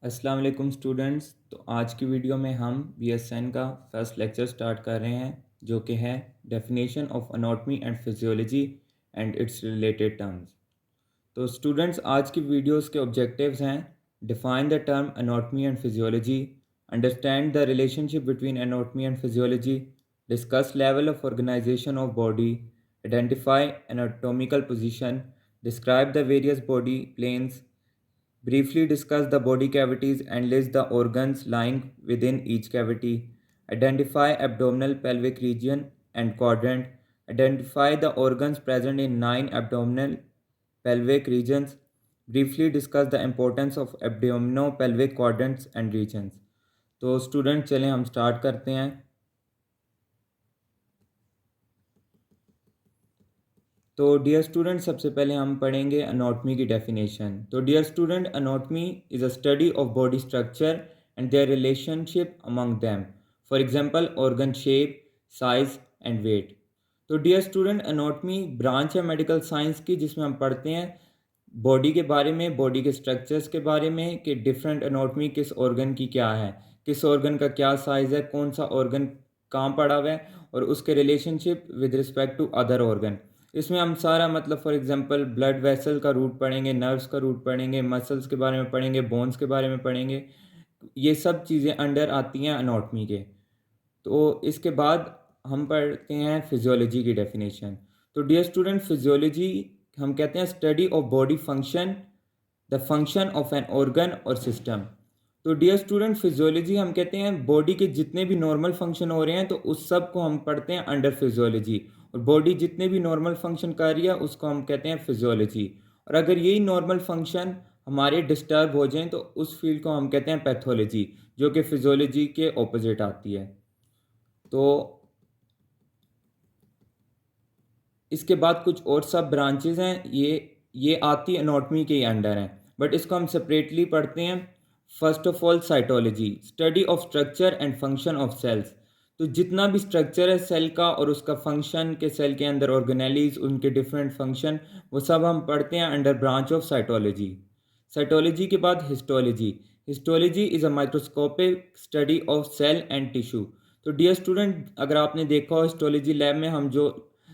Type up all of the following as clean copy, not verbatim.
अस्सलाम वालेकुम स्टूडेंट्स। तो आज की वीडियो में हम BSN का फर्स्ट लेक्चर स्टार्ट कर रहे हैं जो कि है definition of anatomy and physiology and it's related terms. तो स्टूडेंट्स आज की वीडियोस के ऑब्जेक्टिव्स हैं: define the term anatomy and physiology, understand the relationship between anatomy and physiology, discuss level of organization of body, identify anatomical position, describe the various body planes, briefly discuss the body cavities and list the organs lying within each cavity. Identify abdominal pelvic region and quadrant. Identify the organs present in 9 abdominal pelvic regions. Briefly discuss the importance of abdominopelvic quadrants and regions. तो student चलें हम start करते हैं। तो dear student सबसे पहले हम पढ़ेंगे अनॉटमी की डेफिनेशन। तो dear student, anatomy is a study of body structure and their relationship among them. For example organ shape, size and weight. तो डियर स्टूडेंट, अनॉटमी ब्रांच है मेडिकल साइंस की जिसमें हम पढ़ते हैं बॉडी के बारे में, बॉडी के स्ट्रक्चर्स के बारे में कि डिफरेंट अनॉटमी किस ऑर्गन की क्या है, किस ऑर्गन का क्या साइज़ है, कौन सा ऑर्गन कहाँ पड़ा हुआ है और उसके relationship with respect to other organ. इसमें हम सारा मतलब फॉर एग्जांपल ब्लड वेसल का रूट पढ़ेंगे, नर्व्स का रूट पढ़ेंगे, मसल्स के बारे में पढ़ेंगे, बोन्स के बारे में पढ़ेंगे। ये सब चीज़ें अंडर आती हैं अनॉटमी के। तो इसके बाद हम पढ़ते हैं फिजियोलॉजी की डेफिनेशन। तो डियर स्टूडेंट, फिजियोलॉजी हम कहते हैं study of body function, the function of an organ और सिस्टम। तो डियर स्टूडेंट, फिजियोलॉजी हम कहते हैं बॉडी के जितने भी नॉर्मल फंक्शन हो रहे हैं तो उस सब को हम पढ़ते हैं अंडर फिजियोलॉजी, और बॉडी जितने भी नॉर्मल फंक्शन कर रही है उसको हम कहते हैं फिजियोलॉजी। और अगर यही नॉर्मल फंक्शन हमारे डिस्टर्ब हो जाएं तो उस फील्ड को हम कहते हैं पैथोलॉजी, जो कि फिजियोलॉजी के ऑपोजिट आती है। तो इसके बाद कुछ और सब ब्रांचेज हैं, ये आती एनाटॉमी के अंडर हैं, बट इसको हम सेपरेटली पढ़ते हैं। First of all cytology, study of structure and function of cells. तो जितना भी स्ट्रक्चर है सेल का और उसका फंक्शन के सेल के अंदर ऑर्गेनेलीज, उनके डिफरेंट फंक्शन, वो सब हम पढ़ते हैं under branch of cytology. Cytology के बाद histology. Histology is a microscopic study of cell and tissue. तो डियर स्टूडेंट, अगर आपने देखा हो हिस्टोलॉजी लैब में हम जो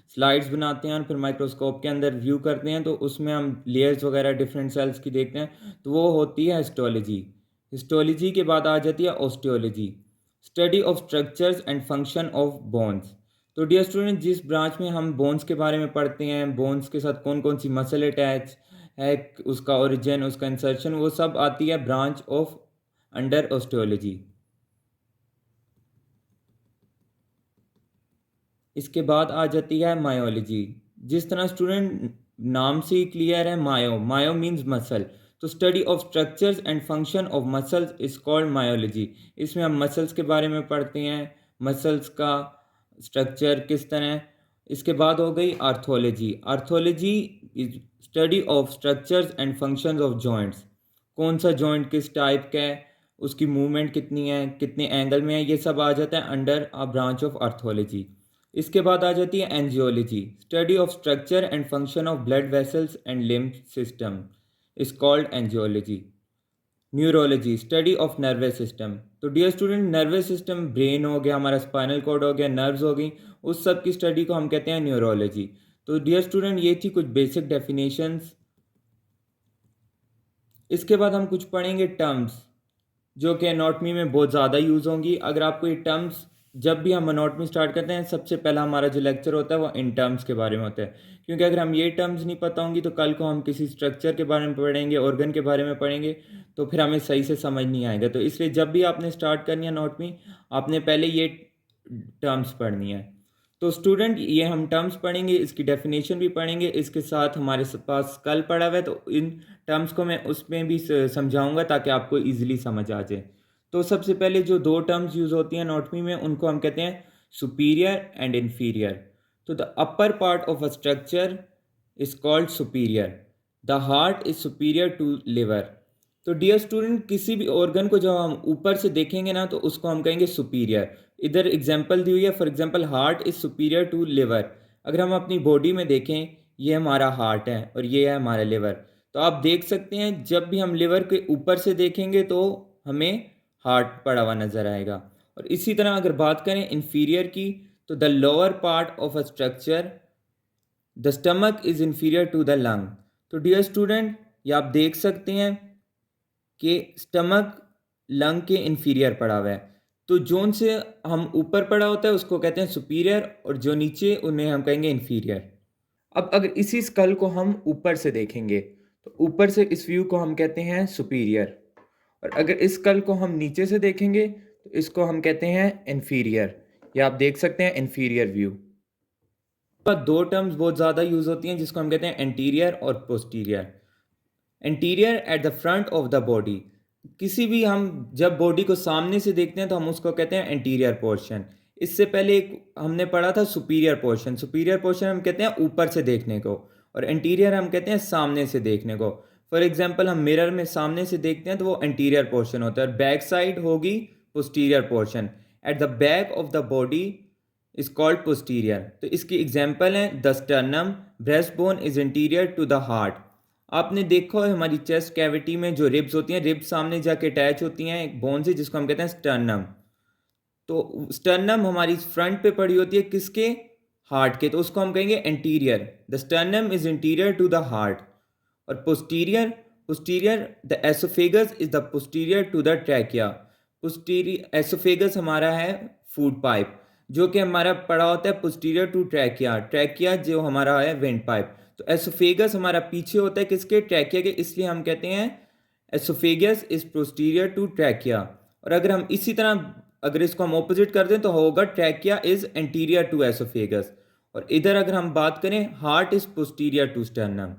स्लाइड्स बनाते हैं और फिर माइक्रोस्कोप के अंदर व्यू करते हैं तो उसमें हम लेयर्स वगैरह डिफरेंट सेल्स की देखते हैं, तो वो होती है हिस्टोलॉजी। हिस्टोलॉजी के बाद आ जाती है osteology, study of structures and function of bones. तो डियर स्टूडेंट, जिस ब्रांच में हम बोन्स के बारे में पढ़ते हैं, बोन्स के साथ कौन कौन सी मसल अटैच है, उसका ओरिजिन, उसका इंसर्शन, वो सब आती है ब्रांच ऑफ अंडर ऑस्टियोलॉजी। इसके बाद आ जाती है मायोलॉजी। जिस तरह स्टूडेंट नाम से ही क्लियर है, मायो मायो मीन्स मसल। तो study of structures and function of muscles is called myology. इसमें हम मसल्स के बारे में पढ़ते हैं, मसल्स का स्ट्रक्चर किस तरह है। इसके बाद हो गई arthrology. Arthrology is study of structures and functions of joints. कौन सा जॉइंट किस टाइप का है, उसकी मूवमेंट कितनी है, कितने एंगल में है, ये सब आ जाता है under a branch of arthrology. इसके बाद आ जाती है angiology, study of structure and function of blood vessels and lymph system is called angiology. Neurology, study of nervous system. तो dear student, nervous system brain हो गया, हमारा स्पाइनल कॉर्ड हो गया, नर्व्स हो गई, उस सब की स्टडी को हम कहते हैं न्यूरोलॉजी। तो डियर स्टूडेंट, ये थी कुछ बेसिक डेफिनेशंस। इसके बाद हम कुछ पढ़ेंगे टर्म्स जो कि एनाटॉमी में बहुत ज़्यादा यूज़ होंगी। अगर आपको ये टर्म्स, जब भी हम एनाटॉमी स्टार्ट करते हैं सबसे पहला हमारा जो लेक्चर होता है वो इन टर्म्स के बारे में होता है, क्योंकि अगर हम ये टर्म्स नहीं पता होंगी तो कल को हम किसी स्ट्रक्चर के बारे में पढ़ेंगे, ऑर्गन के बारे में पढ़ेंगे, तो फिर हमें सही से समझ नहीं आएगा। तो इसलिए जब भी आपने स्टार्ट करनी है एनाटॉमी, आपने पहले ये टर्म्स पढ़नी है। तो स्टूडेंट, ये हम टर्म्स पढ़ेंगे, इसकी डेफिनेशन भी पढ़ेंगे, इसके साथ हमारे पास कल पढ़ा हुआ है तो इन टर्म्स को मैं उसमें भी समझाऊंगा ताकि आपको इजीली समझ आ जाए। तो सबसे पहले जो दो टर्म्स यूज़ होती हैं एनाटॉमी में उनको हम कहते हैं सुपीरियर एंड इन्फीरियर। तो the upper part of a structure is called superior, the heart is superior to liver. तो डियर स्टूडेंट, किसी भी ऑर्गन को जब हम ऊपर से देखेंगे ना तो उसको हम कहेंगे सुपीरियर। इधर एग्जांपल दी हुई है, for example heart is superior to liver. अगर हम अपनी बॉडी में देखें, ये हमारा हार्ट है और ये है हमारा लिवर। तो आप देख सकते हैं जब भी हम लिवर के ऊपर से देखेंगे तो हमें हार्ट पड़ा हुआ नज़र आएगा। और इसी तरह अगर बात करें इन्फीरियर की, तो the lower part of a structure, the stomach is inferior to the lung. तो डियर स्टूडेंट, ये आप देख सकते हैं कि स्टमक लंग के इन्फीरियर पड़ा हुआ है। तो जोन से हम ऊपर पड़ा होता है उसको कहते हैं सुपीरियर, और जो नीचे उन्हें हम कहेंगे इन्फीरियर। अब अगर इसी स्कल को हम ऊपर से देखेंगे तो ऊपर से इस व्यू को हम कहते हैं सुपीरियर, और अगर इस स्कल को हम नीचे से देखेंगे तो इसको हम कहते हैं इन्फीरियर। या आप देख सकते हैं इन्फीरियर व्यू। दो टर्म्स बहुत ज़्यादा यूज़ होती हैं जिसको हम कहते हैं एंटीरियर और posterior. Anterior at the front of the body, किसी भी हम जब बॉडी को सामने से देखते हैं तो हम उसको कहते हैं एंटीरियर पोर्शन। इससे पहले एक हमने पढ़ा था सुपीरियर पोर्शन। सुपीरियर पोर्शन हम कहते हैं ऊपर से देखने को, और एंटीरियर हम कहते हैं सामने से देखने को। फॉर एग्जांपल हम मिरर में सामने से देखते हैं तो वो एंटीरियर पोर्शन होता है, और बैक साइड होगी posterior portion. At the back of the body is called posterior. तो इसकी एग्जाम्पल हैं the sternum, breast bone is interior to the heart. आपने देखा है हमारी चेस्ट कैविटी में जो रिब्स होती हैं, रिब्स सामने जाके अटैच होती हैं एक बोन से जिसको हम कहते हैं स्टर्नम। तो स्टर्नम हमारी फ्रंट पे पड़ी होती है किसके? हार्ट के, तो उसको हम कहेंगे anterior. The sternum is interior to the heart. और posterior, posterior the oesophagus is the posterior to the trachea. Posterior oesophagus हमारा है फूड पाइप, जो कि हमारा पड़ा होता है पोस्टीरियर टू ट्रैकिया। ट्रैकिया जो हमारा है विंड पाइप। तो एसोफेगस हमारा पीछे होता है किसके? ट्रैकिया के, इसलिए हम कहते हैं oesophagus is posterior to trachea. और अगर हम इसी तरह अगर इसको हम ऑपोजिट कर दें तो होगा trachea is anterior to oesophagus. और इधर अगर हम बात करें heart is posterior to sternum.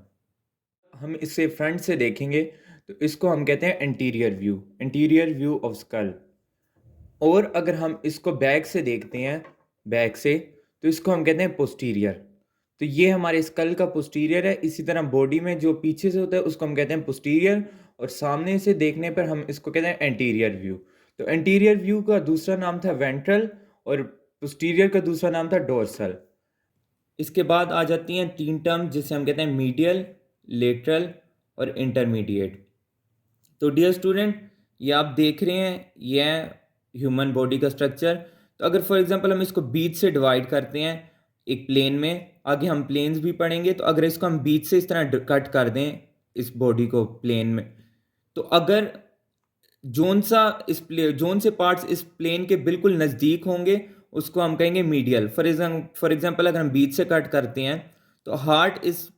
हम इससे फ्रंट से देखेंगे तो इसको हम कहते हैं anterior view, anterior view of skull. और अगर हम इसको बैक से देखते हैं, बैक से, तो इसको हम कहते हैं पोस्टीरियर। तो ये हमारे स्कल का पोस्टीरियर है। इसी तरह बॉडी में जो पीछे से होता है उसको हम कहते हैं पोस्टीरियर, और सामने से देखने पर हम इसको कहते हैं एंटीरियर व्यू। तो एंटीरियर व्यू का दूसरा नाम था वेंट्रल, और पोस्टीरियर का दूसरा नाम था डोर्सल। इसके बाद आ जाती हैं तीन टर्म जिसे हम कहते हैं मीडियल, लेटरल और इंटरमीडिएट। तो डियर स्टूडेंट, ये आप देख रहे हैं ये है ह्यूमन बॉडी का स्ट्रक्चर। तो अगर फॉर एग्जांपल हम इसको बीच से डिवाइड करते हैं एक प्लेन में, आगे हम प्लेन्स भी पढ़ेंगे, तो अगर इसको हम बीच से इस तरह कट कर दें इस बॉडी को प्लेन में, तो अगर जोन से पार्ट्स इस प्लेन के बिल्कुल नज़दीक होंगे उसको हम कहेंगे मीडियल। फॉर एग्जांपल अगर हम बीच से कट करते हैं तो हार्ट इस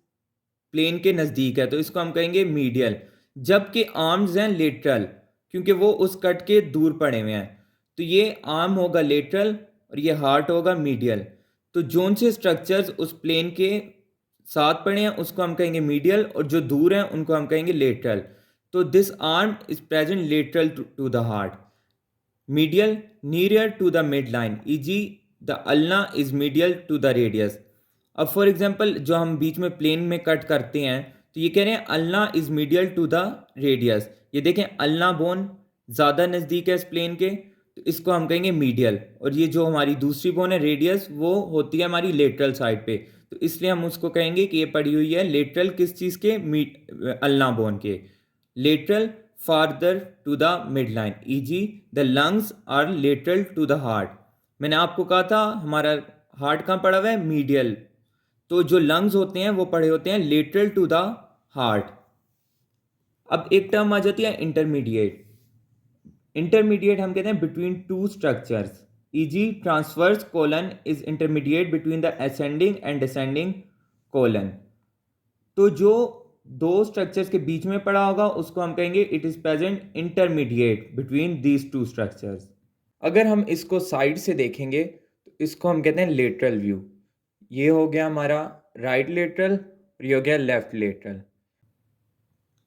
प्लेन के नज़दीक है तो इसको हम कहेंगे मीडियल। जबकि आर्म्स हैं लेटरल, क्योंकि वो उस कट के दूर पड़े हुए हैं। तो ये आर्म होगा लेटरल और ये हार्ट होगा मीडियल। तो जोन से स्ट्रक्चर्स उस प्लेन के साथ पड़े हैं उसको हम कहेंगे मीडियल, और जो दूर हैं उनको हम कहेंगे लेटरल। तो this arm is present lateral to the heart, medial near to the mid line, e g. The ulna is medial to the radius. अब फॉर एग्जांपल जो हम बीच में प्लेन में कट करते हैं तो ये कह रहे हैं ulna is medial to the radius. ये देखें अल्ना बोन ज़्यादा नज़दीक है इस प्लेन के, तो इसको हम कहेंगे मीडियल। और ये जो हमारी दूसरी बोन है रेडियस, वो होती है हमारी लेटरल साइड पे, तो इसलिए हम उसको कहेंगे कि ये पड़ी हुई है लेटरल किस चीज़ के? अल्ना बोन के। Lateral farther to the mid line, e g. The lungs are lateral to the heart. मैंने आपको कहा था हमारा हार्ट कहाँ पड़ा हुआ है? मीडियल। तो जो लंग्स होते हैं वो पड़े होते हैं लेटरल टू द हार्ट। अब एक टर्म आ जाती है इंटरमीडिएट। इंटरमीडिएट हम कहते हैं between two structures, e g. Transverse colon is intermediate between the ascending and descending colon. तो जो दो स्ट्रक्चर्स के बीच में पड़ा होगा उसको हम कहेंगे it is present intermediate between these two structures. अगर हम इसको साइड से देखेंगे तो इसको हम कहते हैं लेटरल व्यू। ये हो गया हमारा राइट लेटरल और ये हो गया लेफ्ट लेटरल।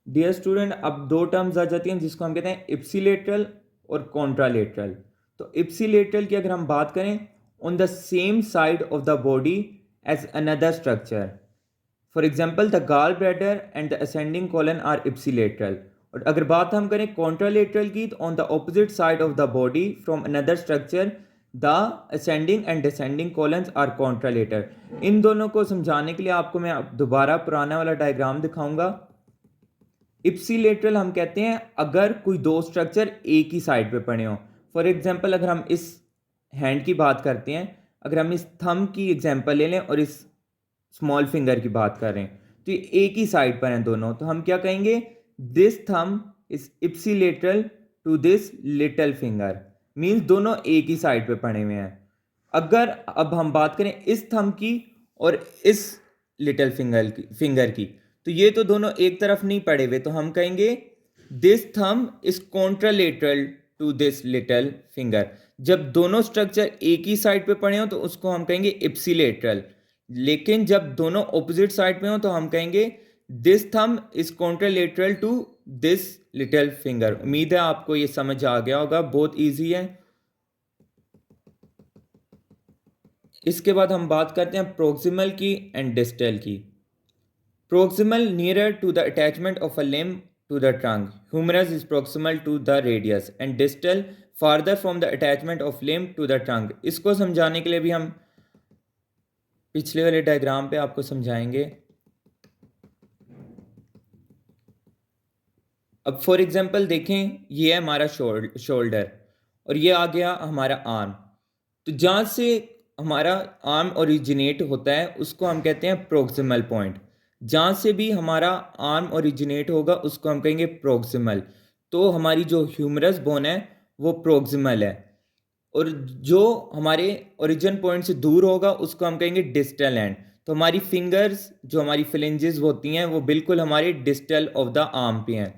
डियर स्टूडेंट, अब दो टर्म्स आ जाती हैं जिसको हम कहते हैं इप्सिलेटरल और कॉन्ट्रालेटरल। तो इप्सिलेटरल की अगर हम बात करें, on the same side of the body as another structure. For example the gall bladder and the ascending colon are ipsilateral. और अगर बात हम करें कॉन्ट्रालेटरल की, तो on the opposite side of the body from another structure the ascending and descending colons are contralateral. इन दोनों को समझाने के लिए आपको मैं दोबारा पुराना वाला डायग्राम दिखाऊंगा। इप्सिलेटरल हम कहते हैं अगर कोई दो स्ट्रक्चर एक ही साइड पे पड़े हों। फॉर एग्जांपल अगर हम इस हैंड की बात करते हैं, अगर हम इस थंब की एग्जांपल ले लें और इस स्मॉल फिंगर की बात करें, तो ये एक ही साइड पर हैं दोनों, तो हम क्या कहेंगे, this thumb is ipsilateral to this little finger, means दोनों एक ही साइड पे पड़े हुए हैं। अगर अब हम बात करें इस थंब की और इस लिटिल फिंगर की, तो ये तो दोनों एक तरफ नहीं पड़े हुए, तो हम कहेंगे this thumb is contralateral to this little finger. जब दोनों स्ट्रक्चर एक ही साइड पे पड़े हो तो उसको हम कहेंगे इप्सिलेटरल, लेकिन जब दोनों ऑपोजिट साइड पे हो तो हम कहेंगे this thumb is contralateral to this little finger. उम्मीद है आपको ये समझ आ गया होगा, बहुत ईजी है। इसके बाद हम बात करते हैं प्रोक्सिमल की एंड डिस्टल की। Proximal nearer to the attachment of a limb to the trunk. Humerus is proximal to the radius and distal farther from the attachment of limb to the trunk. इसको समझाने के लिए भी हम पिछले वाले डायग्राम पे आपको समझाएंगे। अब फॉर एग्जांपल देखें, ये है हमारा शोल्डर और ये आ गया हमारा आर्म। तो जहाँ से हमारा आर्म ओरिजिनेट होता है उसको हम कहते हैं प्रोक्सिमल पॉइंट। जहाँ से भी हमारा आर्म ओरिजिनेट होगा उसको हम कहेंगे प्रोक्सिमल। तो हमारी जो ह्यूमरस बोन है वो प्रोक्सिमल है, और जो हमारे ओरिजिन पॉइंट से दूर होगा उसको हम कहेंगे डिस्टल एंड। तो हमारी फिंगर्स जो हमारी फ्लेंजेस होती हैं वो बिल्कुल हमारे डिस्टल ऑफ द आर्म पे हैं,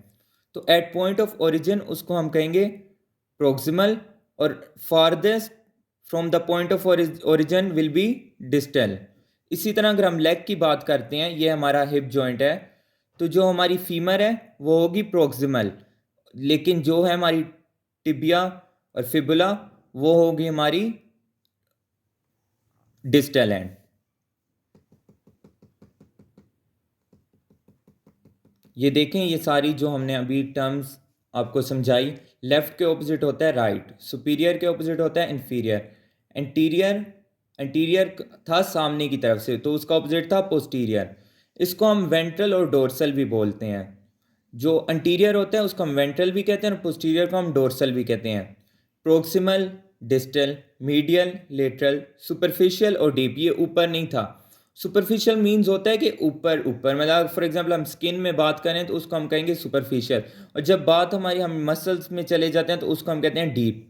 तो एट पॉइंट ऑफ ओरिजिन उसको हम कहेंगे प्रोक्सिमल, और farthest from the point of origin will be distal. इसी तरह अगर हम लेग की बात करते हैं, ये हमारा हिप जॉइंट है, तो जो हमारी फीमर है वो होगी प्रोक्सिमल, लेकिन जो है हमारी टिबिया और फिबुला वो होगी हमारी डिस्टल एंड। ये देखें, ये सारी जो हमने अभी टर्म्स आपको समझाई, लेफ्ट के ऑपोजिट होता है राइट, सुपीरियर के ऑपोजिट होता है इंफीरियर, एंटीरियर एंटीरियर था सामने की तरफ से तो उसका ऑपोजिट था पोस्टीरियर। इसको हम वेंट्रल और डोर्सल भी बोलते हैं। जो अंटीरियर होता है उसको हम वेंट्रल भी कहते हैं और पोस्टीरियर को हम डोर्सल भी कहते हैं। Proximal, distal, medial, lateral, superficial और डीप, ये ऊपर नहीं था। सुपरफिशियल मीन्स होता है कि ऊपर ऊपर, मतलब फॉर एग्जांपल हम स्किन में बात करें तो उसको हम कहेंगे सुपरफिशियल, और जब बात हमारी हम मसल्स में चले जाते हैं तो उसको हम कहते हैं डीप।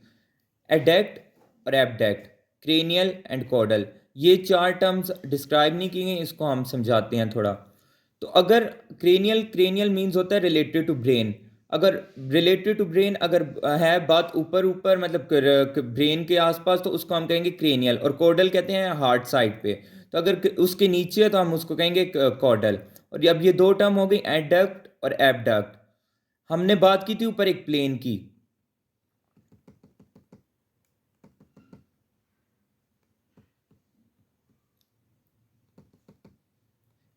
एडेक्ट और एबडेक्ट, क्रेनियल एंड कॉडल, ये चार टर्म्स डिस्क्राइब नहीं की गई, इसको हम समझाते हैं थोड़ा। तो अगर क्रेनियल क्रेनियल मीन्स होता है रिलेटेड टू ब्रेन, अगर रिलेटेड टू ब्रेन अगर है बात ऊपर ऊपर मतलब ब्रेन के आसपास तो उसको हम कहेंगे क्रेनियल, और कॉडल कहते हैं हार्ट साइड पे, तो अगर उसके नीचे है तो हम उसको कहेंगे कॉडल। और अब ये दो टर्म हो गई एडक्ट और एबडक्ट। हमने बात की थी ऊपर एक प्लेन की,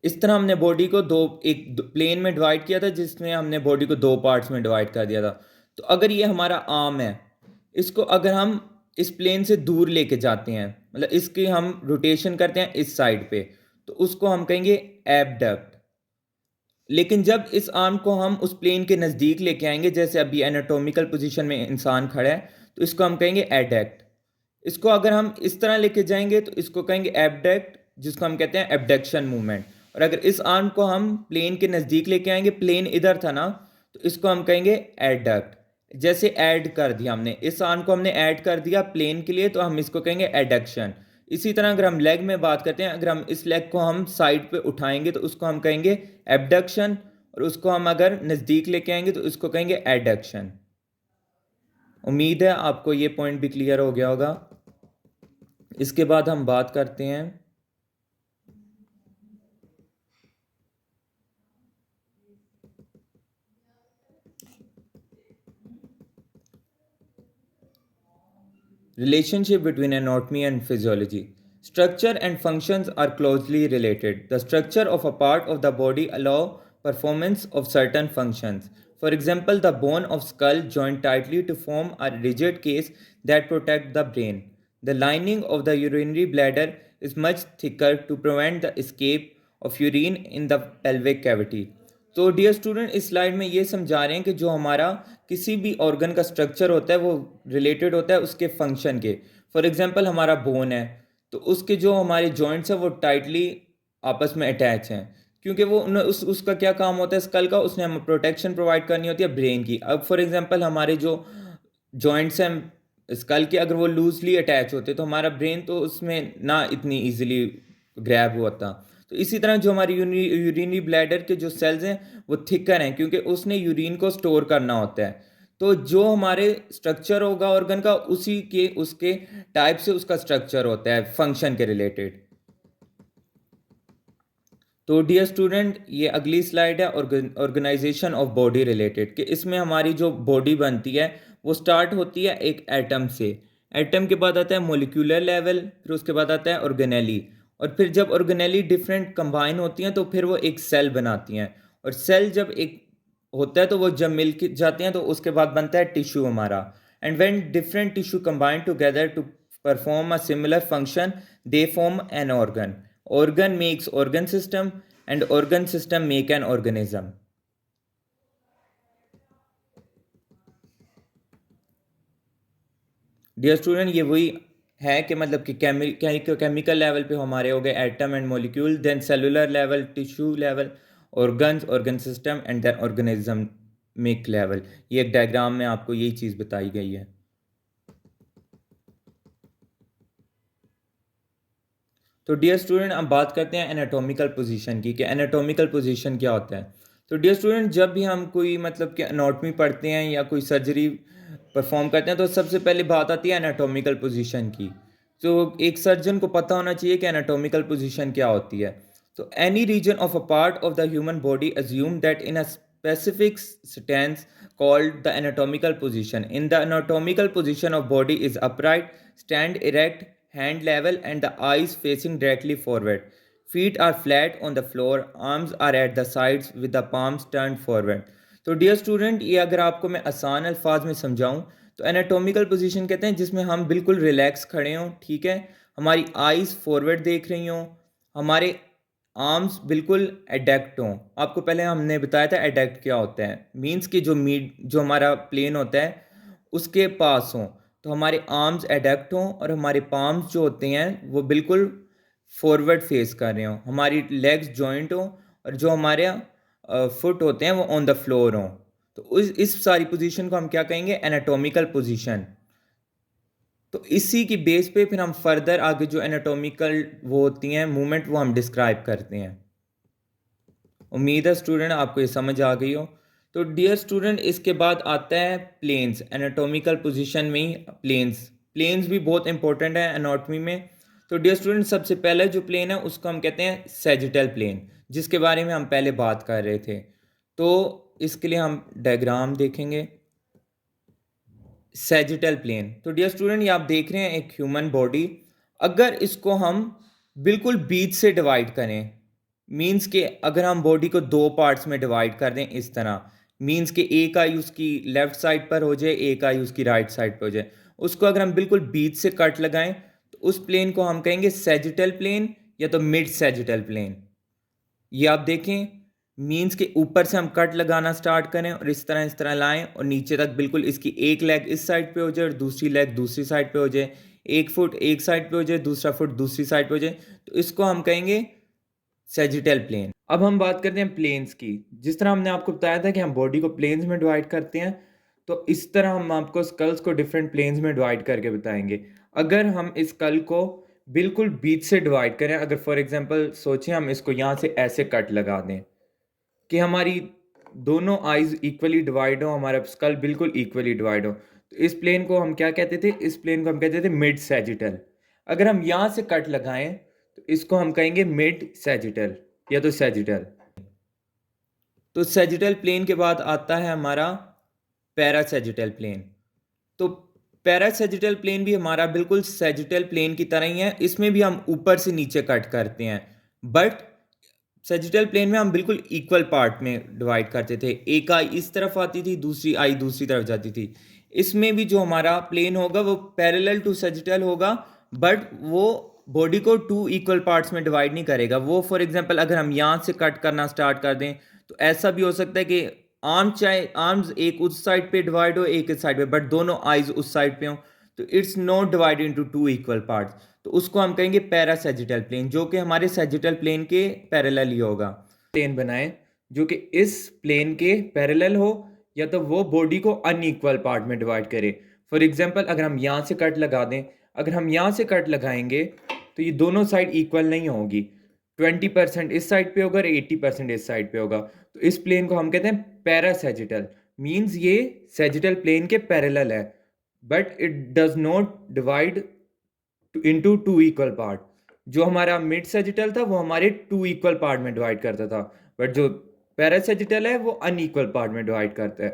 इस तरह हमने बॉडी को दो एक प्लेन में डिवाइड किया था जिसमें हमने बॉडी को दो पार्ट्स में डिवाइड कर दिया था। तो अगर ये हमारा आर्म है, इसको अगर हम इस प्लेन से दूर लेके जाते हैं, मतलब इसकी हम रोटेशन करते हैं इस साइड पे, तो उसको हम कहेंगे एबडक्ट। लेकिन जब इस आर्म को हम उस प्लेन के नज़दीक लेके आएंगे, जैसे अभी एनाटॉमिकल पोजीशन में इंसान खड़ा है, तो इसको हम कहेंगे एडक्ट। इसको अगर हम इस तरह लेके जाएंगे तो इसको कहेंगे एबडक्ट, जिसको हम कहते हैं एबडक्शन मूवमेंट। और अगर इस आर्म को हम प्लेन के नज़दीक लेके आएंगे, प्लेन इधर था ना, तो इसको हम कहेंगे एडक्ट। जैसे ऐड कर दिया हमने, इस आर्म को हमने ऐड कर दिया प्लेन के लिए, तो हम इसको कहेंगे एडक्शन। इसी तरह अगर हम लेग में बात करते हैं, अगर हम इस लेग को हम साइड पे उठाएंगे तो उसको हम कहेंगे एबडक्शन, और उसको हम अगर नज़दीक लेके आएंगे तो उसको कहेंगे एडक्शन। उम्मीद है आपको ये पॉइंट भी क्लियर हो गया होगा। इसके बाद हम बात करते हैं relationship between anatomy and physiology. Structure and functions are closely related. The structure of a part of the body allow performance of certain functions. For example, the bone of skull joined tightly to form a rigid case that protect the brain. The lining of the urinary bladder is much thicker to prevent the escape of urine in the pelvic cavity. तो dear student, इस slide में ये समझा रहे हैं कि जो हमारा किसी भी ऑर्गन का स्ट्रक्चर होता है वो रिलेटेड होता है उसके फंक्शन के। फॉर एग्जांपल हमारा बोन है, तो उसके जो हमारे जॉइंट्स हैं वो टाइटली आपस में अटैच हैं, क्योंकि वो उसका क्या काम होता है स्कल का, उसने हमें प्रोटेक्शन प्रोवाइड करनी होती है ब्रेन की। अब फॉर एग्जांपल हमारे जो जॉइंट्स हैं स्कल के, अगर वो लूजली अटैच होते तो हमारा ब्रेन तो उसमें ना इतनी इजीली ग्रैब होता। तो इसी तरह जो हमारी यूरिनरी ब्लैडर के जो सेल्स हैं वो थिकर हैं, क्योंकि उसने यूरिन को स्टोर करना होता है। तो जो हमारे स्ट्रक्चर होगा ऑर्गन का, उसी के उसके टाइप से उसका स्ट्रक्चर होता है फंक्शन के रिलेटेड। तो डियर स्टूडेंट, ये अगली स्लाइड है ऑर्गेनाइजेशन ऑफ बॉडी रिलेटेड, कि इसमें हमारी जो बॉडी बनती है वो स्टार्ट होती है एक एटम से। एटम के बाद आता है मोलिकुलर लेवल, फिर उसके बाद आता है ऑर्गेनेली, और फिर जब ऑर्गेनेली डिफरेंट कंबाइन होती हैं तो फिर वो एक सेल बनाती हैं। और सेल जब एक होता है तो वो जब मिल के जाते हैं तो उसके बाद बनता है टिश्यू हमारा। And when different tissue combine together to perform a similar function, they form an organ. Organ makes organ system and organ system make an organism. Dear student, ये वही है कि मतलब कि केमिकल लेवल पे हमारे हो गए atom and molecule, then cellular level, tissue level, organs, organ system, and then organismic level. ये एक डायग्राम में आपको यही चीज़ बताई गई है। तो डियर स्टूडेंट, अब बात करते हैं एनाटॉमिकल पोजीशन की, कि एनाटॉमिकल पोजीशन क्या होता है। तो डियर स्टूडेंट, जब भी हम कोई मतलब कि एनाटॉमी पढ़ते हैं या कोई सर्जरी परफॉर्म करते हैं तो सबसे पहले बात आती है एनाटॉमिकल पोजीशन की। तो एक सर्जन को पता होना चाहिए कि एनाटॉमिकल पोजीशन क्या होती है। तो any region of a part of the human body assume that in a specific stance called the anatomical position. In the anatomical position of body is upright, stand erect, hand level and the eyes facing directly forward. Feet are flat on the floor, arms are at the sides with the palms turned forward. तो dear student, ये अगर आपको मैं आसान अल्फाज में समझाऊं तो एनाटॉमिकल पोजीशन कहते हैं जिसमें हम बिल्कुल रिलैक्स खड़े हों, ठीक है, हमारी आइज़ फॉरवर्ड देख रही हों, हमारे आर्म्स बिल्कुल एडक्ट हों। आपको पहले हमने बताया था एडक्ट क्या होता है, मीन्स कि जो हमारा प्लेन होता है उसके पास हों। तो हमारे आर्म्स एडक्ट हों और हमारे पाम्स जो होते हैं वो बिल्कुल फॉरवर्ड फेस कर रहे हों, हमारी लेग्स जॉइंट हों, और जो हमारे फुट होते हैं वो ऑन द फ्लोर हों। तो इस सारी पोजीशन को हम क्या कहेंगे, एनाटॉमिकल पोजीशन। तो इसी की बेस पे फिर हम फर्दर आगे जो एनाटॉमिकल वो होती हैं मूवमेंट वो हम डिस्क्राइब करते हैं। उम्मीद है स्टूडेंट आपको ये समझ आ गई हो। तो डियर स्टूडेंट, इसके बाद आता है प्लेन्स। एनाटॉमिकल पोजीशन में ही प्लेन्स प्लेन्स भी बहुत इंपॉर्टेंट है एनाटॉमी में। तो डियर स्टूडेंट, सबसे पहले जो प्लेन है उसको हम कहते हैं सैजिटल प्लेन, जिसके बारे में हम पहले बात कर रहे थे। तो इसके लिए हम डायग्राम देखेंगे। सैजिटल प्लेन, तो डियर स्टूडेंट ये आप देख रहे हैं एक ह्यूमन बॉडी, अगर इसको हम बिल्कुल बीच से डिवाइड करें, मीन्स के अगर हम बॉडी को दो पार्ट्स में डिवाइड कर दें इस तरह, मीन्स के एक आई उसकी लेफ्ट साइड पर हो जाए, एक आई उसकी राइट साइड पर हो जाए, उसको अगर हम बिल्कुल बीच से कट लगाएं तो उस प्लेन को हम कहेंगे सैजिटल प्लेन या तो मिड सैजिटल प्लेन। ये आप देखें, मीन्स के ऊपर से हम कट लगाना स्टार्ट करें और इस तरह लाएं और नीचे तक बिल्कुल इसकी एक लेग इस साइड पे हो जाए और दूसरी लेग दूसरी साइड पे हो जाए, एक फुट एक साइड पे हो जाए, दूसरा फुट दूसरी साइड पे हो जाए, तो इसको हम कहेंगे सैजिटल प्लेन। अब हम बात करते हैं प्लेन्स की। जिस तरह हमने आपको बताया था कि हम बॉडी को प्लेन्स में डिवाइड करते हैं, तो इस तरह हम आपको स्कल्स को डिफरेंट प्लेन्स में डिवाइड करके बताएंगे। अगर हम इस स्कल को बिल्कुल बीच से डिवाइड करें, अगर फॉर एग्जांपल सोचें हम इसको यहाँ से ऐसे कट लगा दें कि हमारी दोनों आईज इक्वली डिवाइड हो, हमारा स्कल बिल्कुल इक्वली डिवाइड हो, तो इस प्लेन को हम क्या कहते थे, इस प्लेन को हम कहते थे मिड सैजिटल। अगर हम यहाँ से कट लगाएं तो इसको हम कहेंगे मिड सैजिटल या तो सैजिटल। तो सैजिटल प्लेन के बाद आता है हमारा पैरासैजिटल प्लेन। तो पैरासैजिटल प्लेन भी हमारा बिल्कुल सैजिटल प्लेन की तरह ही है, इसमें भी हम ऊपर से नीचे कट करते हैं, बट सैजिटल प्लेन में हम बिल्कुल इक्वल पार्ट में डिवाइड करते थे, एक आई इस तरफ आती थी, दूसरी आई दूसरी तरफ जाती थी। इसमें भी जो हमारा प्लेन होगा वो पैरेलल टू सैजिटल होगा, बट वो बॉडी को टू इक्वल पार्ट्स में डिवाइड नहीं करेगा वो। फॉर एग्जांपल अगर हम यहाँ से कट करना स्टार्ट कर दें तो ऐसा भी हो सकता है कि आर्म्स एक उस साइड पे डिवाइड हो एक इस साइड पे, बट दोनों आइज उस साइड पे हो, तो it's not divide into two equal parts. तो उसको हम कहेंगे पैरासैजिटल प्लेन, जो कि हमारे सैजिटल प्लेन के पैरेलल ही होगा। प्लेन बनाए जो कि इस प्लेन के पैरेलल हो, या तो वो बॉडी को अनइक्वल पार्ट में डिवाइड करे। फॉर एग्जांपल अगर हम यहाँ से कट लगा दें, अगर हम यहाँ से कट लगाएंगे तो ये दोनों साइड इक्वल नहीं होगी, 20% इस साइड पे होगा और 80% इस साइड पे होगा। तो इस प्लेन को हम कहते हैं पैरासैजिटल, मींस ये सैजिटल प्लेन के पैरेलल है, but it does not divide into two equal part. जो हमारा मिड सैजिटल था वो हमारे टू इक्वल पार्ट में डिवाइड करता था, बट जो पैरासैजिटल है वो अनइक्वल पार्ट में डिवाइड करता है।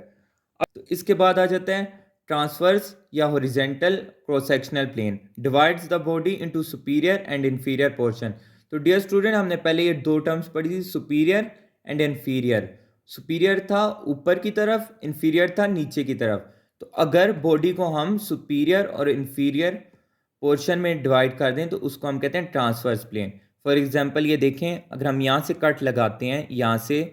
तो इसके बाद आ जाते हैं ट्रांसवर्स या horizontal cross sectional plane divides the body into superior and inferior portion. तो डियर स्टूडेंट, हमने पहले ये दो टर्म्स पढ़ी थी, सुपीरियर एंड इंफीरियर। सुपीरियर था ऊपर की तरफ, इंफीरियर था नीचे की तरफ। तो अगर बॉडी को हम सुपीरियर और इंफीरियर पोर्शन में डिवाइड कर दें तो उसको हम कहते हैं ट्रांसवर्स प्लेन। फॉर एग्जांपल ये देखें, अगर हम यहाँ से कट लगाते हैं यहाँ से,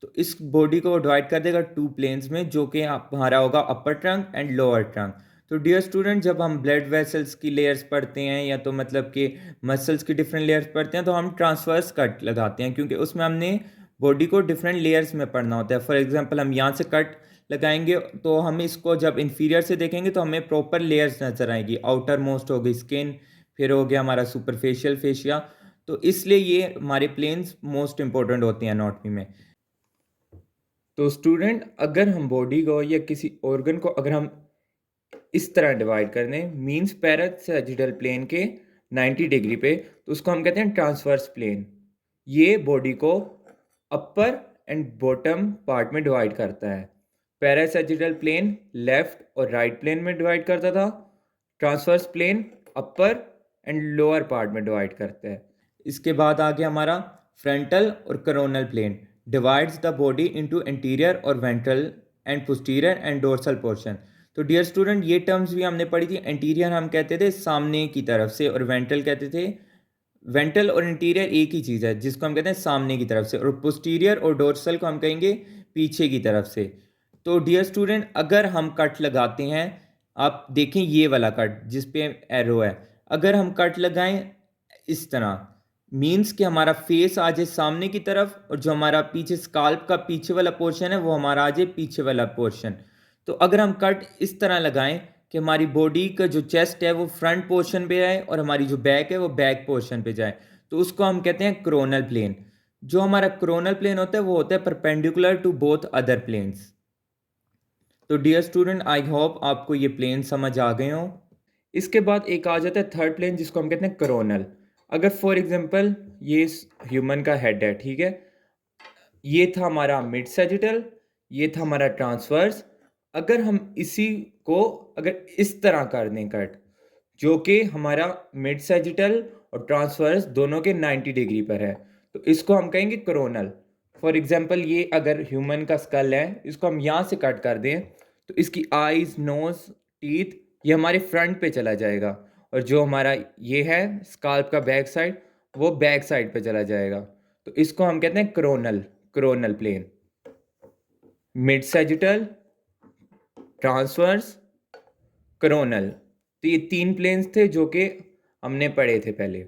तो इस बॉडी को डिवाइड कर देगा टू प्लेन्स में, जो कि हमारा होगा अपर ट्रंक एंड लोअर ट्रंक। तो डियर स्टूडेंट, जब हम ब्लड वेसल्स की लेयर्स पढ़ते हैं या तो मतलब कि मसल्स की डिफरेंट लेयर्स पढ़ते हैं तो हम ट्रांसवर्स कट लगाते हैं, क्योंकि उसमें हमने बॉडी को डिफरेंट लेयर्स में पढ़ना होता है। फॉर एग्जांपल हम यहाँ से कट लगाएंगे तो हम इसको जब इन्फीरियर से देखेंगे तो हमें प्रॉपर लेयर्स नज़र आएगी। आउटर मोस्ट होगी स्किन, फिर हो गया हमारा सुपरफेशियल फेशिया। तो इसलिए ये हमारे प्लेन्स मोस्ट इंपॉर्टेंट होते हैं एनाटॉमी में। तो स्टूडेंट, अगर हम बॉडी को या किसी ऑर्गन को अगर हम इस तरह डिवाइड कर दें, मीन्स पैरासैजिटल प्लेन के 90 डिग्री पे, तो उसको हम कहते हैं ट्रांसवर्स प्लेन। ये बॉडी को अपर एंड बॉटम पार्ट में डिवाइड करता है। पैरासैजिटल प्लेन लेफ्ट और राइट प्लेन में डिवाइड करता था, transverse plane upper and lower part में डिवाइड करता है। इसके बाद आ गया हमारा फ्रंटल और coronal plane divides the body into anterior और ventral and posterior and dorsal portion. तो डियर स्टूडेंट, ये टर्म्स भी हमने पढ़ी थी। एंटीरियर हम कहते थे सामने की तरफ से, और वेंट्रल कहते थे, वेंट्रल और इंटीरियर एक ही चीज़ है जिसको हम कहते हैं सामने की तरफ से, और पोस्टीरियर और डोर्सल को हम कहेंगे पीछे की तरफ से। तो डियर स्टूडेंट, अगर हम कट लगाते हैं, आप देखें ये वाला कट जिस पे एरो है, अगर हम कट लगाएं इस तरह, मीन्स कि हमारा फेस आ जाए सामने की तरफ और जो हमारा पीछे स्काल्प का पीछे वाला पोर्शन है वो हमारा आ जाए पीछे वाला पोर्शन। तो अगर हम कट इस तरह लगाएं कि हमारी बॉडी का जो चेस्ट है वो फ्रंट पोर्शन पे आए और हमारी जो बैक है वो बैक पोर्शन पे जाए, तो उसको हम कहते हैं कोरोनल प्लेन। जो हमारा कोरोनल प्लेन होता है वो होता है perpendicular to both other planes. तो डियर स्टूडेंट, आई होप आपको ये प्लेन समझ आ गए हों। इसके बाद एक आ जाता है थर्ड प्लेन जिसको हम कहते हैं कोरोनल। अगर फॉर एग्जांपल ये ह्यूमन का हेड है, ठीक है, ये था हमारा मिड सैजिटल, ये था हमारा ट्रांसवर्स। अगर हम इसी को अगर इस तरह कर दें कट, जो कि हमारा मिड सैजिटल और ट्रांसवर्स दोनों के 90 डिग्री पर है, तो इसको हम कहेंगे कोरोनल। फॉर एग्जांपल ये अगर ह्यूमन का स्कल है, इसको हम यहाँ से कट कर दें तो इसकी आईज, नोज, टीथ ये हमारे फ्रंट पे चला जाएगा, और जो हमारा ये है स्काल्प का बैक साइड वो बैक साइड पे चला जाएगा। तो इसको हम कहते हैं coronal, coronal plane. Mid sagittal, transverse, coronal, तो ये तीन प्लेन्स थे जो कि हमने पढ़े थे पहले।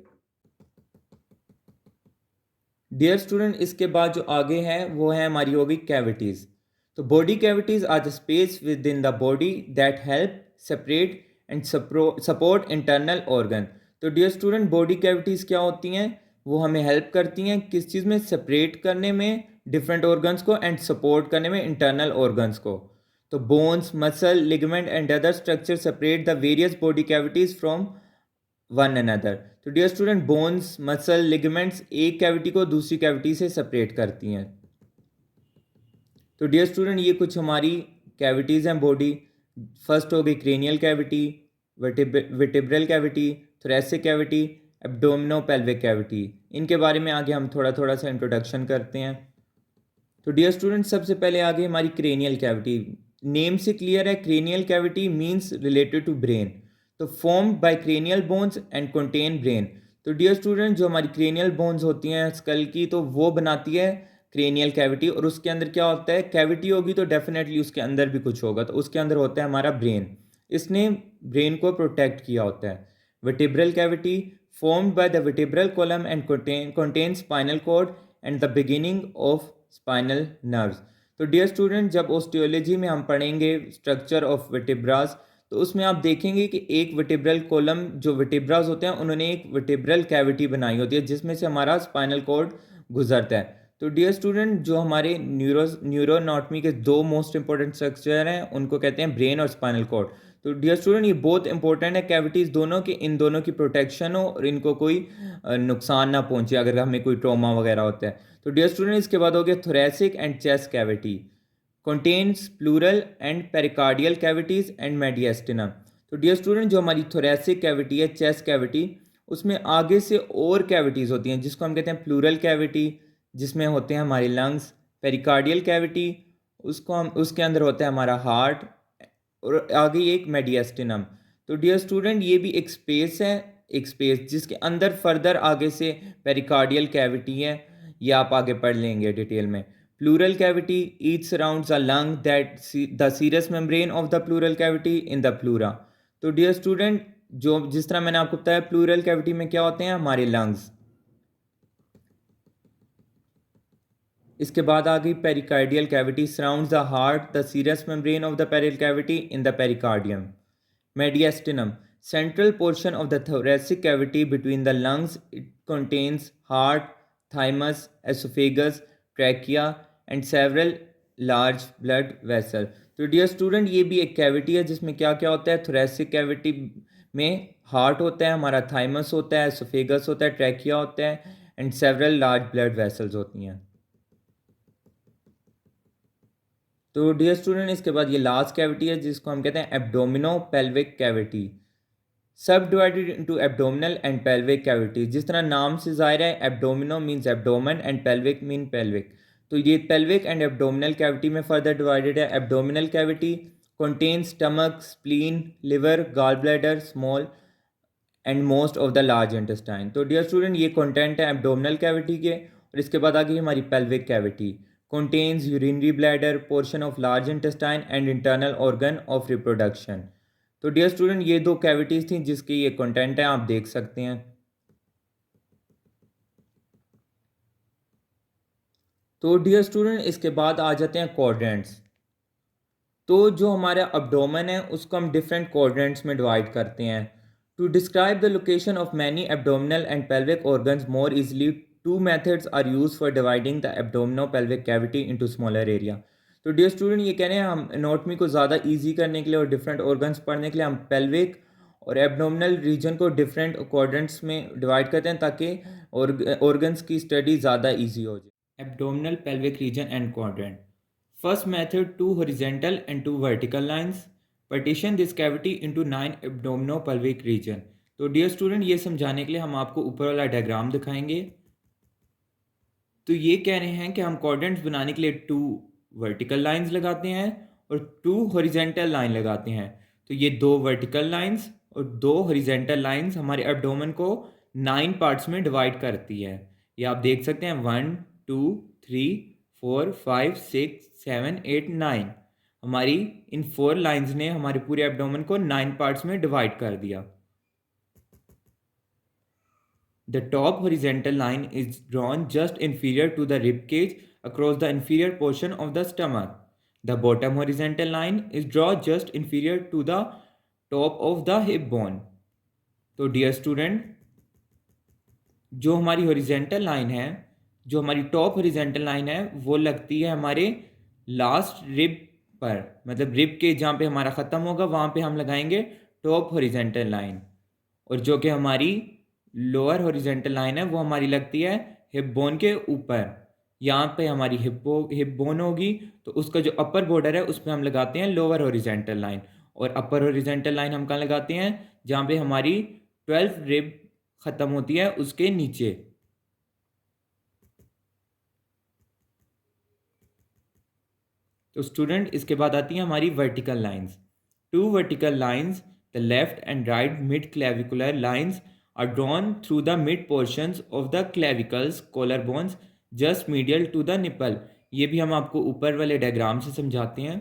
डियर स्टूडेंट, इसके बाद जो आगे है वो है हमारी होगी कैविटीज़। तो body cavities are the space within the body that help separate and support internal organ. तो डियर स्टूडेंट, बॉडी कैविटीज़ क्या होती हैं? वो हमें हेल्प करती हैं किस चीज़ में? सेपरेट करने में डिफरेंट ऑर्गन्स को एंड सपोर्ट करने में इंटरनल ऑर्गन्स को। तो bones, muscle, ligament and other structure separate the various body cavities from one another. तो dear student, bones, muscle, ligaments एक कैविटी को दूसरी कैविटी से सेपरेट करती हैं। तो डियर स्टूडेंट, ये कुछ हमारी कैविटीज़ हैं बॉडी। फर्स्ट हो गई cranial cavity, vertebral cavity, thoracic cavity, एब्डोमिनो pelvic cavity. इनके बारे में आगे हम थोड़ा थोड़ा सा इंट्रोडक्शन करते हैं। तो डियर स्टूडेंट, सबसे पहले आगे हमारी क्रेनियल कैविटी। नेम से क्लियर है, cranial cavity means related to brain. तो formed by cranial bones and contain brain. तो डियर स्टूडेंट, जो हमारी क्रेनियल बोन्स होती हैं स्कल की, तो वो बनाती है क्रेनियल कैविटी, और उसके अंदर क्या होता है, कैविटी होगी तो डेफिनेटली उसके अंदर भी कुछ होगा, तो उसके अंदर होता है हमारा ब्रेन। इसने ब्रेन को प्रोटेक्ट किया होता है। Vertebral cavity formed by the vertebral column and contains spinal cord and the beginning of spinal nerves। तो डियर स्टूडेंट, जब ओस्टियोलॉजी में हम पढ़ेंगे स्ट्रक्चर ऑफ वर्टिब्रास, तो उसमें आप देखेंगे कि एक वर्टिब्रल कॉलम, जो वर्टिब्रास होते हैं उन्होंने एक वर्टिब्रल कैविटी बनाई होती है जिसमें से हमारा स्पाइनल कॉर्ड गुजरता है। तो डियर स्टूडेंट, जो हमारे न्यूरोनाटमी के दो मोस्ट इंपॉर्टेंट स्ट्रक्चर हैं उनको कहते हैं ब्रेन और स्पाइनल कॉर्ड। तो डियर स्टूडेंट, ये बहुत इंपॉर्टेंट है कैविटीज़ दोनों की, इन दोनों की प्रोटेक्शन हो और इनको कोई नुकसान ना पहुंचे अगर हमें कोई ट्रॉमा वगैरह होता है। तो डियर स्टूडेंट, इसके बाद हो गया thoracic and chest cavity, contains pleural and pericardial cavities and mediastinum। तो डियर स्टूडेंट, जो हमारी थोरेसिक कैविटी है, चेस्ट कैविटी, उसमें आगे से और कैविटीज़ होती हैं जिसको हम कहते हैं प्लूरल कैविटी, जिसमें होते हैं हमारे लंग्स। पेरिकार्डियल कैविटी, उसको हम, उसके अंदर होता है हमारा हार्ट, और आगे एक मेडिएस्टिनम। तो डियर स्टूडेंट, ये भी एक स्पेस है, एक स्पेस जिसके अंदर फर्दर आगे से पेरिकार्डियल कैविटी है, ये आप आगे पढ़ लेंगे डिटेल में। Pleural cavity, each surrounds a lung that the serous membrane of the pleural cavity in the pleura. तो डियर स्टूडेंट, जो जिस तरह मैंने आपको बताया प्लूरल कैविटी में क्या होते हैं हमारे लंग्स। इसके बाद आ गई pericardial cavity, surrounds the heart, the serous membrane of the parietal cavity in the pericardium. Mediastinum, central portion of the thoracic cavity between the lungs, it contains heart, thymus, esophagus, trachea and several large blood vessels। तो dear student, ये भी एक cavity है जिसमें क्या क्या होता है, थोरेसिक कैविटी में हार्ट होता है, हमारा थाइमस होता है, एसोफेगस होता है, ट्रैकिया होता है and several large blood vessels होती हैं। तो डियर स्टूडेंट, इसके बाद ये लास्ट कैविटी है जिसको हम कहते हैं एब्डोमिनो pelvic cavity, subdivided into abdominal and pelvic cavity. जिस तरह नाम से ज़ाहिर है, abdomino means abdomen and pelvic mean pelvic. तो ये पेल्विक एंड एब्डोमिनल कैविटी में फर्दर डिवाइडेड है। Abdominal cavity contains stomach, spleen, liver, gall bladder, small and most of the large intestine. तो डियर स्टूडेंट, ये कंटेंट है abdominal cavity के। और इसके बाद आ गई हमारी pelvic cavity, contains urinary bladder, portion of large intestine and internal organ of reproduction। तो डियर स्टूडेंट, ये दो कैविटीज़ थी जिसके ये कंटेंट है, आप देख सकते हैं। तो डियर स्टूडेंट, इसके बाद आ जाते हैं क्वाड्रेंट्स। तो जो हमारा अब्डोमेन है उसको हम डिफरेंट क्वाड्रेंट्स में डिवाइड करते हैं। To describe the location of many abdominal and pelvic organs more easily, two methods are use for dividing the abdomino pelvic cavity into smaller area. तो डियर स्टूडेंट, ये कह रहे हैं हम एनाटॉमी को ज़्यादा इजी करने के लिए और डिफरेंट ऑर्गन्स पढ़ने के लिए हम पेल्विक और एब्डोमिनल रीजन को डिफरेंट क्वाड्रेंट्स में डिवाइड करते हैं ताकि ऑर्गन्स की स्टडी ज़्यादा ईजी हो जाए। Abdominal pelvic region and quadrant. First method, two horizontal and two vertical lines partition this cavity into 9 abdominopelvic region। तो डियर स्टूडेंट, ये समझाने के लिए हम आपको ऊपर वाला डायग्राम दिखाएंगे। तो ये कह रहे हैं कि हम क्वाड्रेंट्स बनाने के लिए 2 वर्टिकल लाइंस लगाते हैं और 2 हॉरिजॉन्टल लाइन लगाते हैं। तो ये 2 वर्टिकल लाइंस और 2 हॉरिजॉन्टल लाइंस हमारे एब्डोमेन को 9 पार्ट्स में डिवाइड करती है। ये आप देख सकते हैं 1 2 3 4 5 6 7 8 9। हमारी इन 4 लाइंस ने हमारे पूरे एब्डोमेन को 9 पार्ट्स में डिवाइड कर दिया। The top horizontal line is drawn just inferior to the rib cage across the inferior portion of the stomach। The bottom horizontal line is drawn just inferior to the top of the hip bone। तो dear student, जो हमारी horizontal line है, जो हमारी top horizontal line है, वो लगती है हमारे लास्ट रिब पर, मतलब रिब के जहाँ पे हमारा ख़त्म होगा वहाँ पे हम लगाएंगे टॉप हॉरिजेंटल लाइन। और जो कि हमारी लोअर हॉरिजेंटल लाइन है वो हमारी लगती है हिप बोन के ऊपर। यहाँ पे हमारी हिप बोन होगी तो उसका जो अपर बॉर्डर है उस पर हम लगाते हैं लोअर हॉरिजेंटल लाइन, और अपर हॉरिजेंटल लाइन हम कहाँ लगाते हैं, जहाँ पे हमारी 12 रिब ख़त्म होती है उसके नीचे। तो स्टूडेंट, इसके बाद आती हैं हमारी vertical lines. 2 vertical lines, the left and right mid clavicular lines are drawn through the mid portions of the clavicles, collarbones, just medial to the nipple. ये भी हम आपको ऊपर वाले डायग्राम से समझाते हैं.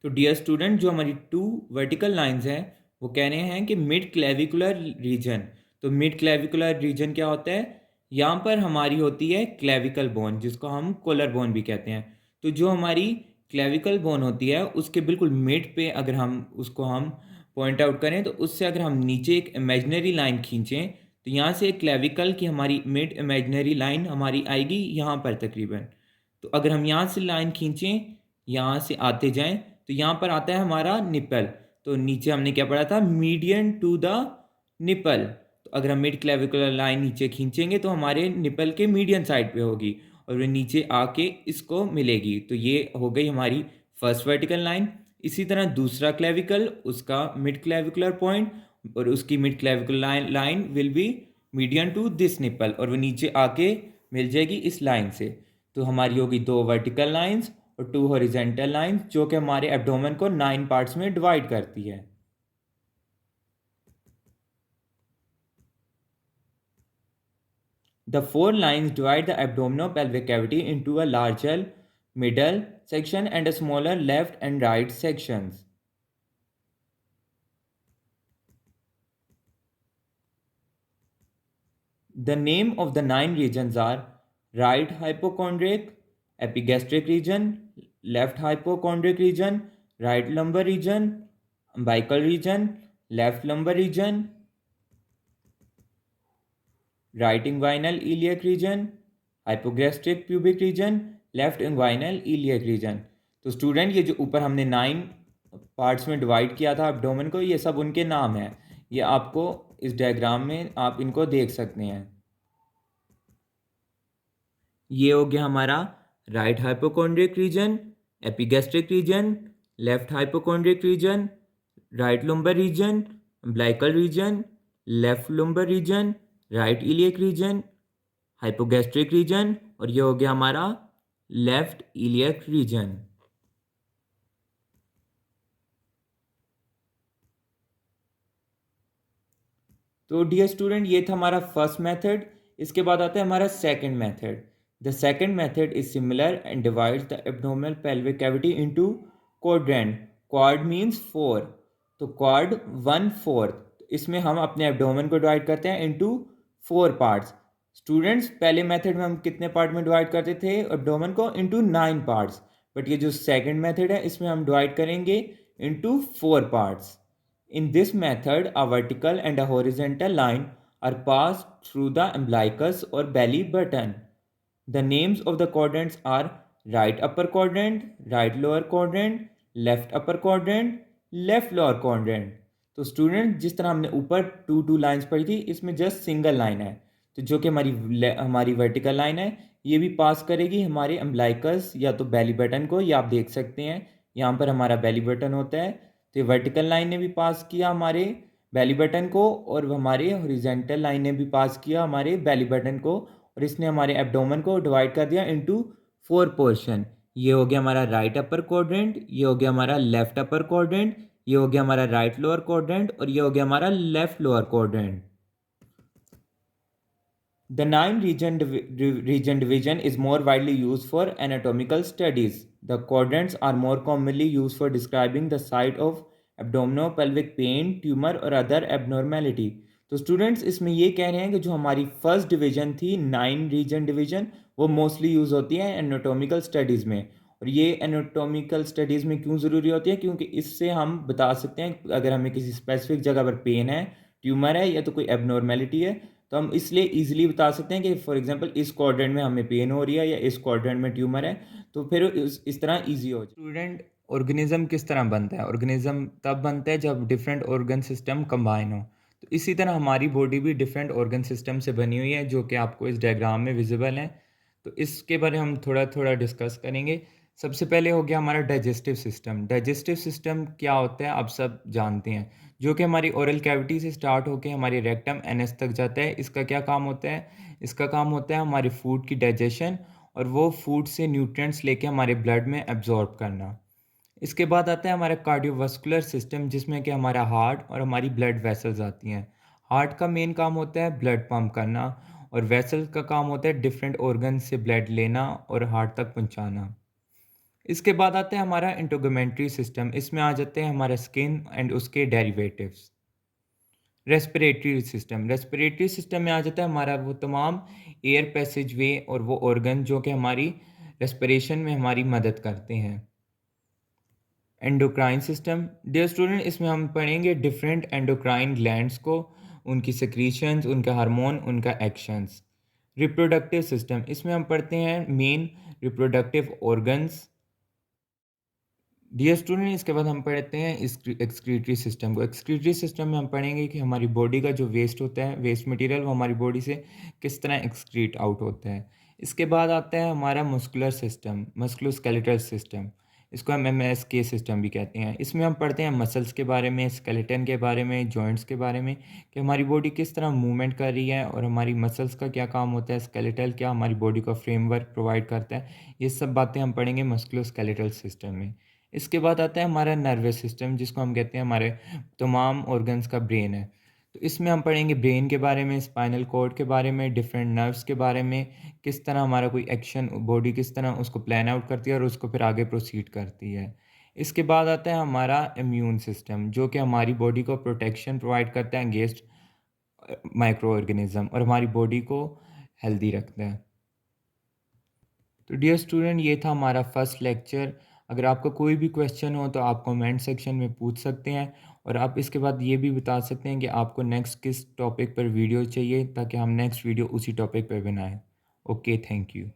तो डियर स्टूडेंट, जो हमारी 2 वर्टिकल लाइंस हैं वो कह रहे हैं कि मिड क्लेविकुलर रीजन. तो मिड क्लेविकुलर रीजन क्या होता है? यहाँ पर हमारी होती है क्लेविकल बोन, जिसको हम कोलर बोन भी कहते हैं. तो जो हमारी क्लेविकल बोन होती है उसके बिल्कुल मिड पे अगर हम उसको हम पॉइंट आउट करें, तो उससे अगर हम नीचे एक इमेजनरी लाइन खींचें, तो यहाँ से क्लेविकल की हमारी मिड इमेजनरी लाइन हमारी आएगी यहाँ पर तकरीबन. तो अगर हम यहाँ से लाइन खींचें, यहाँ से आते जाएं, तो यहाँ पर आता है हमारा निपल. तो नीचे हमने क्या पढ़ा था? Median to the nipple. तो अगर हम मिड क्लेविकुलर लाइन नीचे खींचेंगे तो हमारे निपल के मीडियन साइड पे होगी और वो नीचे आके इसको मिलेगी. तो ये हो गई हमारी फर्स्ट वर्टिकल लाइन. इसी तरह दूसरा क्लेविकल, उसका मिड क्लेविकुलर पॉइंट और उसकी mid clavicular line will be median to this nipple और वो नीचे आके मिल जाएगी इस लाइन से. तो हमारी होगी 2 वर्टिकल लाइंस और 2 हॉरिजेंटल लाइंस, जो कि हमारे एब्डोमेन को 9 पार्ट्स में डिवाइड करती है. The 4 lines divide the abdominopelvic cavity into a larger middle section and a smaller left and right sections. The name of the 9 regions are right hypochondriac, epigastric region, left hypochondriac region, right lumbar region, umbilical region, left lumbar region, right inguinal iliac region, hypogastric pubic region, left inguinal iliac region. तो student, ये जो ऊपर हमने 9 parts में divide किया था abdomen को, ये सब उनके नाम हैं. ये आपको इस डायग्राम में आप इनको देख सकते हैं. ये हो गया हमारा right hypochondriac region, epigastric region, left hypochondriac region, right lumbar region, umbilical region, left lumbar region, right iliac region, hypogastric region और ये हो गया हमारा लेफ्ट इलियक रीजन. तो डियर स्टूडेंट, ये था हमारा फर्स्ट मेथड. इसके बाद आता है हमारा second method. The second method is similar and divides the abdominal pelvic cavity into quadrant. Quad means 4. तो क्वाड 1/4. इसमें हम अपने एब्डोमेन को डिवाइड करते हैं इनटू 4 पार्ट्स. स्टूडेंट्स, पहले मेथड में हम कितने पार्ट में डिवाइड करते थे एब्डोमेन को? Into 9 parts. बट ये जो सेकंड मेथड है इसमें हम डिवाइड करेंगे into 4 parts. In this method, a vertical and a horizontal line are passed through the umbilicus or belly button. The names of the quadrants are right upper quadrant, right lower quadrant, left upper quadrant, left lower quadrant. तो student, जिस तरह हमने ऊपर 2 lines पढ़ी थी, इसमें just single line है. तो जो कि हमारी वर्टिकल लाइन है, ये भी पास करेगी हमारे अम्बिलिकस या तो बेली बटन को. ये आप देख सकते हैं, यहाँ पर हमारा बेली बटन होता है. तो ये वर्टिकल लाइन ने भी पास किया हमारे बेली बटन को और हमारे हॉरिजॉन्टल लाइन ने भी पास किया हमारे बेली बटन को और इसने हमारे एब्डोमेन को डिवाइड कर दिया इनटू 4 पोर्शन. ये हो गया हमारा राइट अपर क्वाड्रेंट, ये हो गया हमारा लेफ्ट अपर क्वाड्रेंट, ये हो गया हमारा राइट लोअर क्वाड्रेंट और ये हो गया हमारा left lower quadrant. The 9 region division is more widely used for anatomical studies. The quadrants are more commonly used for describing the site of abdominopelvic pain, tumor और other abnormality. तो students, इसमें ये कह रहे हैं कि जो हमारी फर्स्ट डिवीजन थी 9 रीजन डिवीजन, वो मोस्टली यूज़ होती है एनाटोमिकल स्टडीज़ में. और ये एनाटोमिकल स्टडीज़ में क्यों ज़रूरी होती है? क्योंकि इससे हम बता सकते हैं अगर हमें किसी स्पेसिफिक जगह पर पेन है, ट्यूमर है या तो कोई एबनॉर्मेलिटी है, तो हम इसलिए ईजिली बता सकते हैं कि फॉर एग्जांपल इस क्वाड्रेंट में हमें पेन हो रही है या इस क्वाड्रेंट में ट्यूमर है. तो फिर इस तरह ईजी हो जाए. स्टूडेंट, ऑर्गेनिज्म किस तरह बनता है? ऑर्गेनिज्म तब बनता है जब डिफरेंट ऑर्गन सिस्टम कंबाइन हो. तो इसी तरह हमारी बॉडी भी डिफरेंट ऑर्गन सिस्टम से बनी हुई है, जो कि आपको इस डायग्राम में विजिबल है. तो इसके बारे में हम थोड़ा थोड़ा डिस्कस करेंगे. सबसे पहले हो गया हमारा डाइजेस्टिव सिस्टम. डाइजेस्टिव सिस्टम क्या होता है आप सब जानते हैं, जो कि हमारी ओरल कैविटी से स्टार्ट होकर हमारी रेक्टम एनएस तक जाता है. इसका क्या काम होता है? इसका काम होता है हमारे फूड की डाइजेशन और वो फूड से न्यूट्रिएंट्स लेके हमारे ब्लड में एब्जॉर्ब करना. इसके बाद आता है हमारा कार्डियोवास्कुलर सिस्टम, जिसमें कि हमारा हार्ट और हमारी ब्लड वेसल्स आती हैं। हार्ट का मेन काम होता है ब्लड पंप करना, और वेसल्स का काम होता है डिफरेंट ऑर्गन से ब्लड लेना और हार्ट तक पहुंचाना। इसके बाद आता है हमारा इंटेगुमेंट्री सिस्टम, इसमें आ जाते हैं हमारा स्किन एंड उसके डेरिवेटिव्स। रेस्पिरेटरी सिस्टम में आ जाता है हमारा वो तमाम एयर पैसेज वे और वो ऑर्गन जो कि हमारी रेस्पिरेशन में हमारी मदद करते हैं। एंडोक्राइन सिस्टम, डियर स्टूडेंट, इसमें हम पढ़ेंगे डिफरेंट एंडोक्राइन ग्लैंड्स को, उनकी सेक्रीशंस, उनका हार्मोन, उनका एक्शंस। रिप्रोडक्टिव सिस्टम, इसमें हम पढ़ते हैं main reproductive organs. Dear student, इसके बाद हम पढ़ते हैं एक्सक्रीटरी सिस्टम को। एक्सक्रीटरी सिस्टम में हम पढ़ेंगे कि हमारी बॉडी का जो वेस्ट होता है, वेस्ट मटेरियल, वो हमारी बॉडी से किस तरह एक्सक्रीट आउट होता है। इसके बाद आता है हमारा मस्कुलर सिस्टम, मस्कुलोस्केलेटल सिस्टम। इसको हम MSK सिस्टम भी कहते हैं। इसमें हम पढ़ते हैं मसल्स के बारे में, स्केलेटन के बारे में, जॉइंट्स के बारे में, कि हमारी बॉडी किस तरह मूवमेंट कर रही है और हमारी मसल्स का क्या काम होता है, स्केलेटल क्या हमारी बॉडी का फ्रेमवर्क प्रोवाइड करता है। ये सब बातें हम पढ़ेंगे मस्कुलोस्केलेटल सिस्टम में। इसके बाद आता है हमारा नर्वस सिस्टम, जिसको हम कहते हैं हमारे तमाम ऑर्गन्स का ब्रेन है। तो इसमें हम पढ़ेंगे ब्रेन के बारे में, स्पाइनल कॉर्ड के बारे में, डिफरेंट नर्व्स के बारे में, किस तरह हमारा कोई एक्शन बॉडी किस तरह उसको प्लान आउट करती है और उसको फिर आगे प्रोसीड करती है। इसके बाद आता है हमारा इम्यून सिस्टम, जो कि हमारी बॉडी को प्रोटेक्शन प्रोवाइड करता है अगेंस्ट माइक्रो ऑर्गेनिज्म और हमारी बॉडी को हेल्दी रखता है। तो डियर स्टूडेंट, ये था हमारा फर्स्ट लेक्चर। अगर आपका कोई भी क्वेश्चन हो तो आप कमेंट सेक्शन में पूछ सकते हैं, और आप इसके बाद ये भी बता सकते हैं कि आपको नेक्स्ट किस टॉपिक पर वीडियो चाहिए, ताकि हम नेक्स्ट वीडियो उसी टॉपिक पर बनाएं। Okay, thank you.